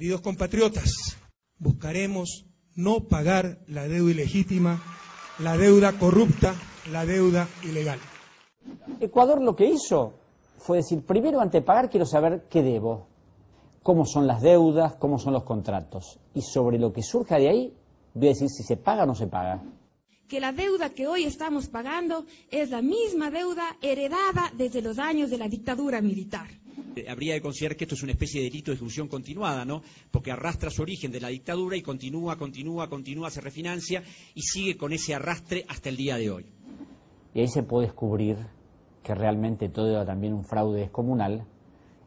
Queridos compatriotas, buscaremos no pagar la deuda ilegítima, la deuda corrupta, la deuda ilegal. Ecuador lo que hizo fue decir, primero antes de pagar quiero saber qué debo, cómo son las deudas, cómo son los contratos. Y sobre lo que surja de ahí, voy a decir si se paga o no se paga. Que la deuda que hoy estamos pagando es la misma deuda heredada desde los años de la dictadura militar. Habría que considerar que esto es una especie de delito de ejecución continuada, ¿no? Porque arrastra su origen de la dictadura y continúa, se refinancia y sigue con ese arrastre hasta el día de hoy. Y ahí se puede descubrir que realmente todo era también un fraude descomunal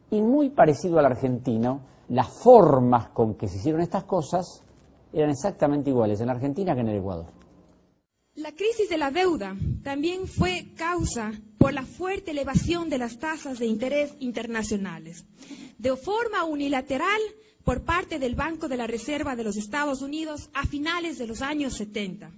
y muy parecido al argentino, las formas con que se hicieron estas cosas eran exactamente iguales en la Argentina que en el Ecuador. La crisis de la deuda también fue causa por la fuerte elevación de las tasas de interés internacionales, de forma unilateral por parte del Banco de la Reserva de los Estados Unidos a finales de los años 70.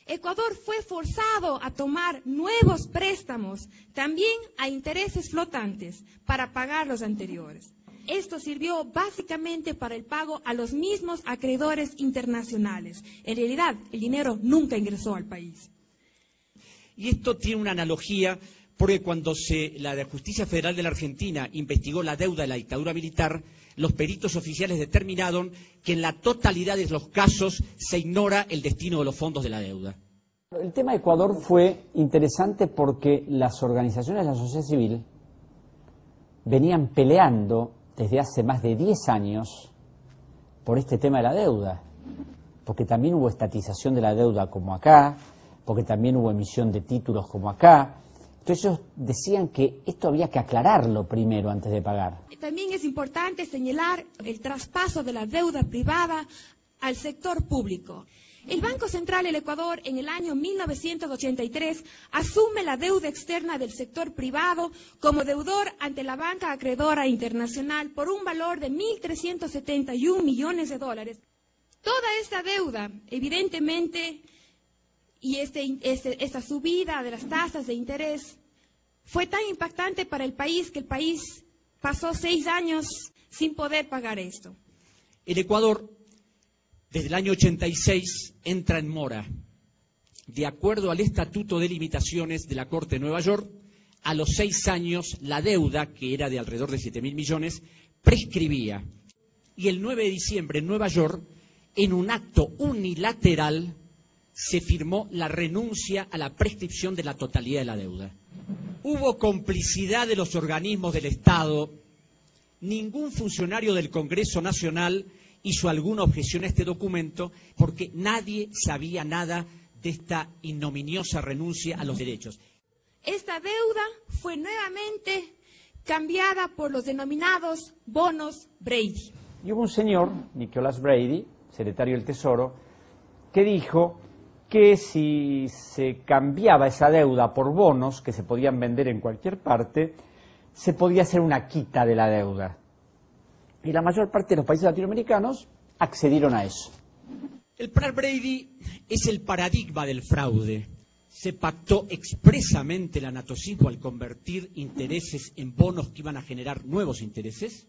Ecuador fue forzado a tomar nuevos préstamos, también a intereses flotantes, para pagar los anteriores. Esto sirvió básicamente para el pago a los mismos acreedores internacionales. En realidad, el dinero nunca ingresó al país. Y esto tiene una analogía porque cuando la Justicia Federal de la Argentina investigó la deuda de la dictadura militar, los peritos oficiales determinaron que en la totalidad de los casos se ignora el destino de los fondos de la deuda. El tema de Ecuador fue interesante porque las organizaciones de la sociedad civil venían peleando desde hace más de 10 años por este tema de la deuda, porque también hubo estatización de la deuda como acá, porque también hubo emisión de títulos como acá. Entonces ellos decían que esto había que aclararlo primero antes de pagar. También es importante señalar el traspaso de la deuda privada al sector público. El Banco Central del Ecuador en el año 1983 asume la deuda externa del sector privado como deudor ante la banca acreedora internacional por un valor de 1.371 millones de dólares. Toda esta deuda, evidentemente, y esta subida de las tasas de interés fue tan impactante para el país que el país pasó 6 años sin poder pagar esto. El Ecuador, desde el año 86, entra en mora. De acuerdo al Estatuto de Limitaciones de la Corte de Nueva York, a los 6 años la deuda, que era de alrededor de 7.000 millones, prescribía. Y el 9 de diciembre en Nueva York, en un acto unilateral, se firmó la renuncia a la prescripción de la totalidad de la deuda. Hubo complicidad de los organismos del Estado. Ningún funcionario del Congreso Nacional hizo alguna objeción a este documento porque nadie sabía nada de esta ignominiosa renuncia a los derechos. Esta deuda fue nuevamente cambiada por los denominados bonos Brady. Y hubo un señor, Nicholas Brady, secretario del Tesoro, que dijo que si se cambiaba esa deuda por bonos que se podían vender en cualquier parte, se podía hacer una quita de la deuda. Y la mayor parte de los países latinoamericanos accedieron a eso. El plan Brady es el paradigma del fraude. Se pactó expresamente el anatocismo al convertir intereses en bonos que iban a generar nuevos intereses.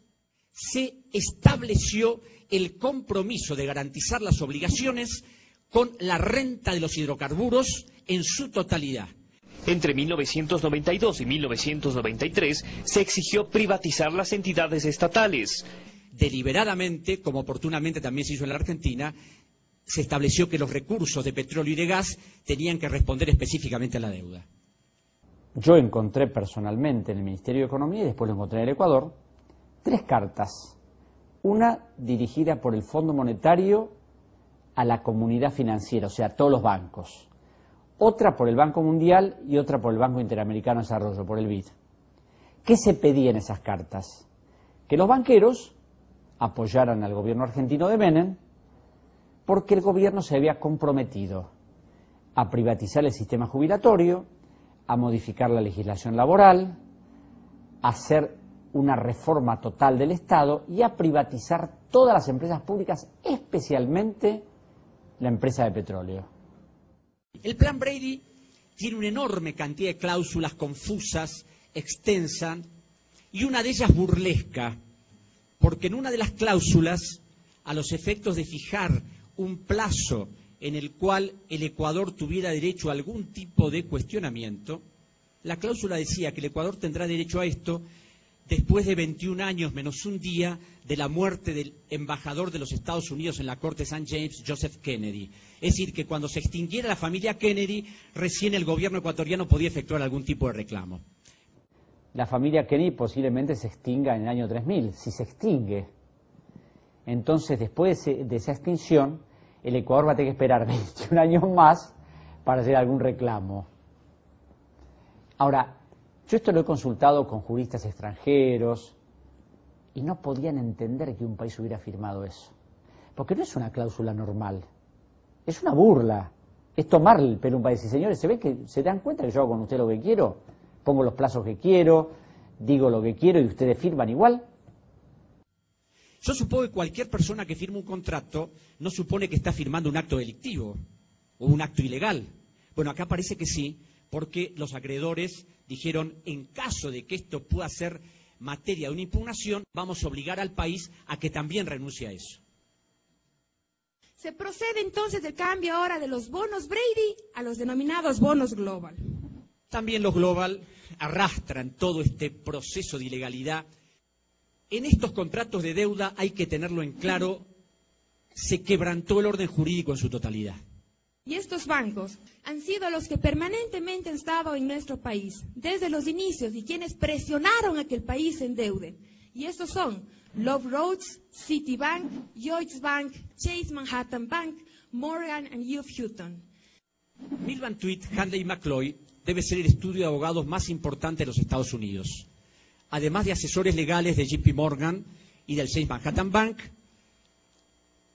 Se estableció el compromiso de garantizar las obligaciones con la renta de los hidrocarburos en su totalidad. Entre 1992 y 1993 se exigió privatizar las entidades estatales. Deliberadamente, como oportunamente también se hizo en la Argentina, se estableció que los recursos de petróleo y de gas tenían que responder específicamente a la deuda. Yo encontré personalmente en el Ministerio de Economía, y después lo encontré en el Ecuador, 3 cartas. Una dirigida por el Fondo Monetario a la comunidad financiera, o sea, a todos los bancos. Otra por el Banco Mundial y otra por el Banco Interamericano de Desarrollo, por el BID. ¿Qué se pedía en esas cartas? Que los banqueros apoyaran al gobierno argentino de Menem porque el gobierno se había comprometido a privatizar el sistema jubilatorio, a modificar la legislación laboral, a hacer una reforma total del Estado y a privatizar todas las empresas públicas, especialmente la empresa de petróleo. El plan Brady tiene una enorme cantidad de cláusulas confusas, extensas, y una de ellas burlesca, porque en una de las cláusulas, a los efectos de fijar un plazo en el cual el Ecuador tuviera derecho a algún tipo de cuestionamiento, la cláusula decía que el Ecuador tendrá derecho a esto después de 21 años menos un día de la muerte del embajador de los Estados Unidos en la Corte St. James, Joseph Kennedy. Es decir, que cuando se extinguiera la familia Kennedy, recién el gobierno ecuatoriano podía efectuar algún tipo de reclamo. La familia Kennedy posiblemente se extinga en el año 3000, si se extingue. Entonces, después de esa extinción, el Ecuador va a tener que esperar 21 años más para hacer algún reclamo. Ahora, yo esto lo he consultado con juristas extranjeros y no podían entender que un país hubiera firmado eso. Porque no es una cláusula normal, es una burla, es tomar el pelo a un país. Y señores, ¿se dan cuenta que yo hago con usted lo que quiero? Pongo los plazos que quiero, digo lo que quiero y ustedes firman igual. Yo supongo que cualquier persona que firma un contrato no supone que está firmando un acto delictivo o un acto ilegal. Bueno, acá parece que sí, porque los acreedores dijeron, en caso de que esto pueda ser materia de una impugnación, vamos a obligar al país a que también renuncie a eso. Se procede entonces del cambio ahora de los bonos Brady a los denominados bonos Global. También los Global arrastran todo este proceso de ilegalidad. En estos contratos de deuda, hay que tenerlo en claro, se quebrantó el orden jurídico en su totalidad. Y estos bancos han sido los que permanentemente han estado en nuestro país, desde los inicios, y quienes presionaron a que el país se endeude. Y estos son Love Roads, Citibank, Lloyds Bank, Chase Manhattan Bank, Morgan and Youth Hutton. Milbank Tweed, Handley y McCloy debe ser el estudio de abogados más importante de los Estados Unidos. Además de asesores legales de JP Morgan y del Chase Manhattan Bank,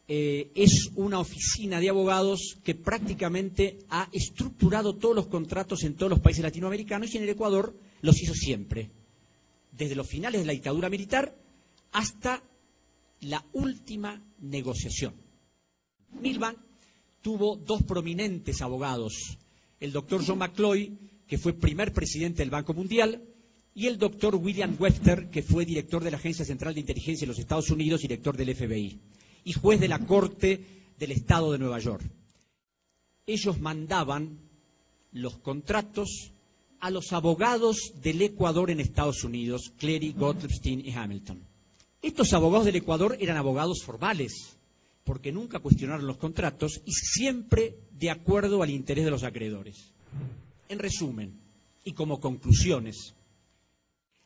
es una oficina de abogados que prácticamente ha estructurado todos los contratos en todos los países latinoamericanos y en el Ecuador los hizo siempre, desde los finales de la dictadura militar hasta la última negociación. Milbank tuvo dos prominentes abogados, el doctor John McCloy, que fue primer presidente del Banco Mundial, y el doctor William Webster, que fue director de la Agencia Central de Inteligencia de los Estados Unidos, director del FBI, y juez de la Corte del Estado de Nueva York. Ellos mandaban los contratos a los abogados del Ecuador en Estados Unidos, Cleary, Gottlieb, y Hamilton. Estos abogados del Ecuador eran abogados formales, porque nunca cuestionaron los contratos y siempre de acuerdo al interés de los acreedores. En resumen, y como conclusiones,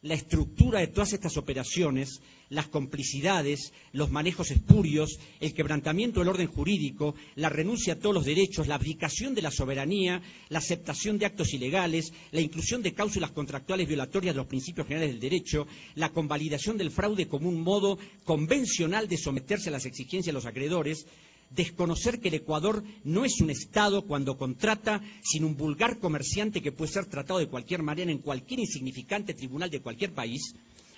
la estructura de todas estas operaciones, las complicidades, los manejos espurios, el quebrantamiento del orden jurídico, la renuncia a todos los derechos, la abdicación de la soberanía, la aceptación de actos ilegales, la inclusión de cláusulas contractuales violatorias de los principios generales del derecho, la convalidación del fraude como un modo convencional de someterse a las exigencias de los acreedores, desconocer que el Ecuador no es un Estado cuando contrata, sino un vulgar comerciante que puede ser tratado de cualquier manera en cualquier insignificante tribunal de cualquier país,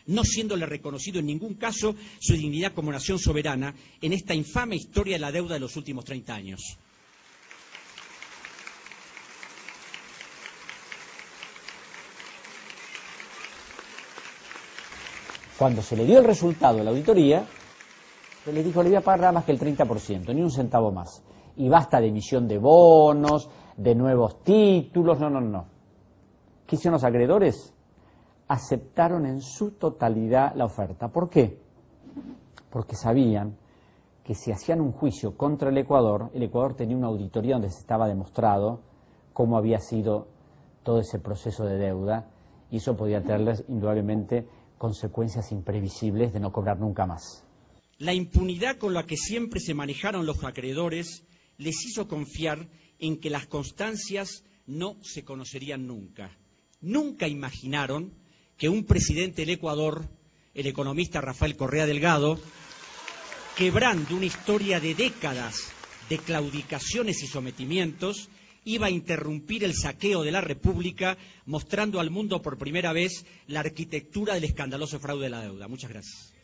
no siéndole reconocido en ningún caso su dignidad como nación soberana en esta infame historia de la deuda de los últimos 30 años. Cuando se le dio el resultado de la auditoría, se les dijo, le voy a pagar nada más que el 30%, ni un centavo más. Y basta de emisión de bonos, de nuevos títulos, no. ¿Qué hicieron los acreedores? Aceptaron en su totalidad la oferta. ¿Por qué? Porque sabían que si hacían un juicio contra el Ecuador tenía una auditoría donde se estaba demostrado cómo había sido todo ese proceso de deuda, y eso podía traerles indudablemente consecuencias imprevisibles de no cobrar nunca más. La impunidad con la que siempre se manejaron los acreedores les hizo confiar en que las constancias no se conocerían nunca. Nunca imaginaron que un presidente del Ecuador, el economista Rafael Correa Delgado, quebrando una historia de décadas de claudicaciones y sometimientos, iba a interrumpir el saqueo de la República, mostrando al mundo por primera vez la arquitectura del escandaloso fraude de la deuda. Muchas gracias.